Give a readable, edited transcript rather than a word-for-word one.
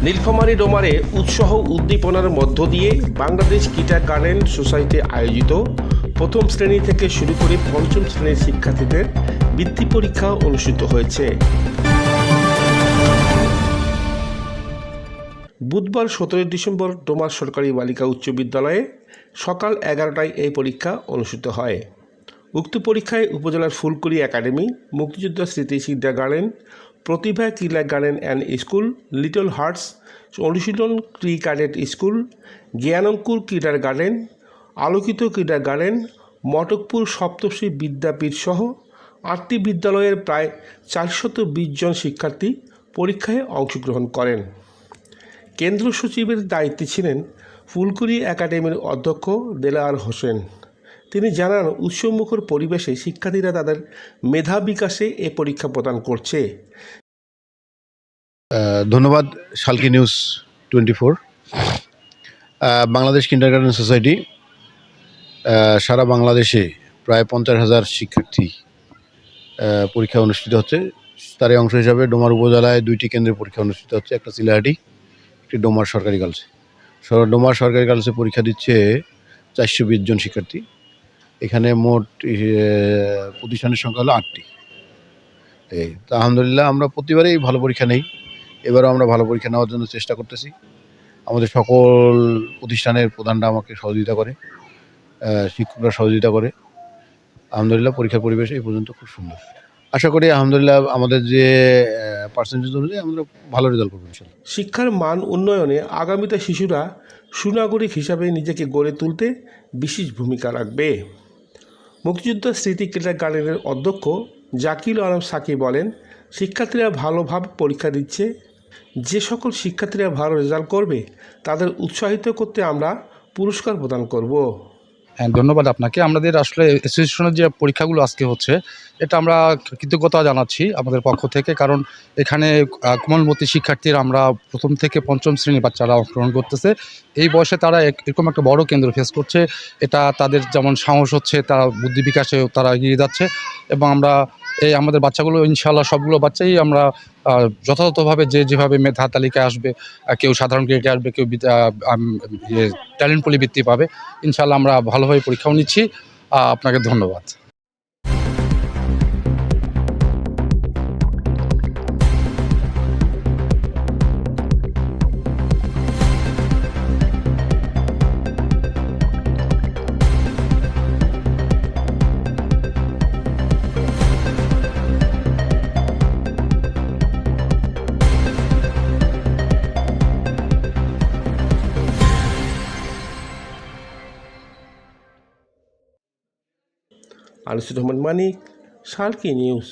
নীলফামারী ডোমারে উৎসাহ উদ্দীপনার মধ্য দিয়ে বাংলাদেশ কিন্ডারগার্টেন সোসাইটি আয়োজিত প্রথম শ্রেণী থেকে শুরু করে পঞ্চম শ্রেণীর শিক্ষার্থীদের বৃত্তি পরীক্ষা অনুষ্ঠিত হয়েছে। বুধবার 17 ডিসেম্বর ডোমার সরকারি বালিকা উচ্চ বিদ্যালয়ে সকাল 11টায় এই পরীক্ষা অনুষ্ঠিত হয়। উক্ত পরীক্ষায় উপজেলার ফুলকুড়ি academy, Muktijoddha Smriti kindergarten, Protibha kindergarten and school, Little Hearts Anushilan pre cadet school, Gyanankur kindergarten, Alokito kindergarten, Motokpur Saptarshi Bidyapith সহ 8টি বিদ্যালয়ের প্রায় 420 জন শিক্ষার্থী পরীক্ষায় অংশগ্রহণ করেন। কেন্দ্র সচিবের দায়িত্বে ছিলেন ফুলকুড়ি একাডেমির অধ্যক্ষ দেলাওয়ার হোসেন। তিনি জানান, উৎসবমুখর পরিবেশে শিক্ষার্থীরা তাদের মেধা বিকাশে এ পরীক্ষা প্রদান করছে। ধন্যবাদ শালকি নিউজ 24। বাংলাদেশ কিন্ডারগার্টেন সোসাইটি সারা বাংলাদেশে প্রায় 50,000 শিক্ষার্থী পরীক্ষা অনুষ্ঠিত হচ্ছে। তারই অংশ হিসাবে ডোমার উপজেলায় 2টি কেন্দ্রে পরীক্ষা অনুষ্ঠিত হচ্ছে, একটা সিলাহাটি, একটি ডোমার সরকারি গার্লসে। ডোমার সরকারি গার্লসে পরীক্ষা দিচ্ছে 420 জন শিক্ষার্থী। এখানে মোট প্রতিষ্ঠানের সংখ্যা হলো 8টি। তা আলহামদুলিল্লাহ আমরা প্রতিবারেই ভালো পরীক্ষা নেই, এবারও আমরা ভালো পরীক্ষা নেওয়ার জন্য চেষ্টা করতেছি। আমাদের সকল প্রতিষ্ঠানের প্রধানরা আমাকে সহযোগিতা করে, শিক্ষকরা সহযোগিতা করে। আলহামদুলিল্লাহ পরীক্ষার পরিবেশ এই পর্যন্ত খুব সুন্দর। আশা করি আলহামদুলিল্লাহ আমাদের যে পার্সেন্টেজ অনুযায়ী আমরা ভালো রেজাল্ট করবো ইনশাল্লাহ। শিক্ষার মান উন্নয়নে আগামীতে শিশুরা সুনাগরিক হিসাবে নিজেকে গড়ে তুলতে বিশেষ ভূমিকা রাখবে। মুক্তিযোদ্ধা স্মৃতি কিন্ডারগার্টেনের অধ্যক্ষ জাকির আলম সাকি বলেন, শিক্ষার্থীরা ভালোভাবে পরীক্ষা দিচ্ছে। যে সকল শিক্ষার্থীরা ভালো রেজাল্ট করবে তাদের উৎসাহিত করতে আমরা পুরস্কার প্রদান করব। হ্যাঁ, ধন্যবাদ আপনাকে। আমাদের আসলে অ্যাসোসিয়েশনের যে পরীক্ষাগুলো আজকে হচ্ছে, এটা আমরা কৃতজ্ঞতা জানাচ্ছি আমাদের পক্ষ থেকে, কারণ এখানে কোমলমতি শিক্ষার্থীরা আমরা প্রথম থেকে পঞ্চম শ্রেণীর বাচ্চারা অংশগ্রহণ করতেছে। এই বয়সে তারা এরকম একটা বড় কেন্দ্র ফেস করছে। এটা তাদের যেমন সাহস হচ্ছে, তারা বুদ্ধি বিকাশে তারা এগিয়ে যাচ্ছে, এবং আমরা আমাদের বাচ্চাগুলো ইনশাআল্লাহ সবগুলো বাচ্চাই আমরা যথাযথভাবে যেভাবে মেধা তালিকায় আসবে, কেউ সাধারণ গ্রেডে আসবে, কেউ ট্যালেন্ট পুলে বৃত্তি পাবে। ইনশাআল্লাহ আমরা ভালোভাবে পরীক্ষাও নিচ্ছি। আপনাকে ধন্যবাদ। আনিসুর রহমান মানিক, শালকি নিউজ।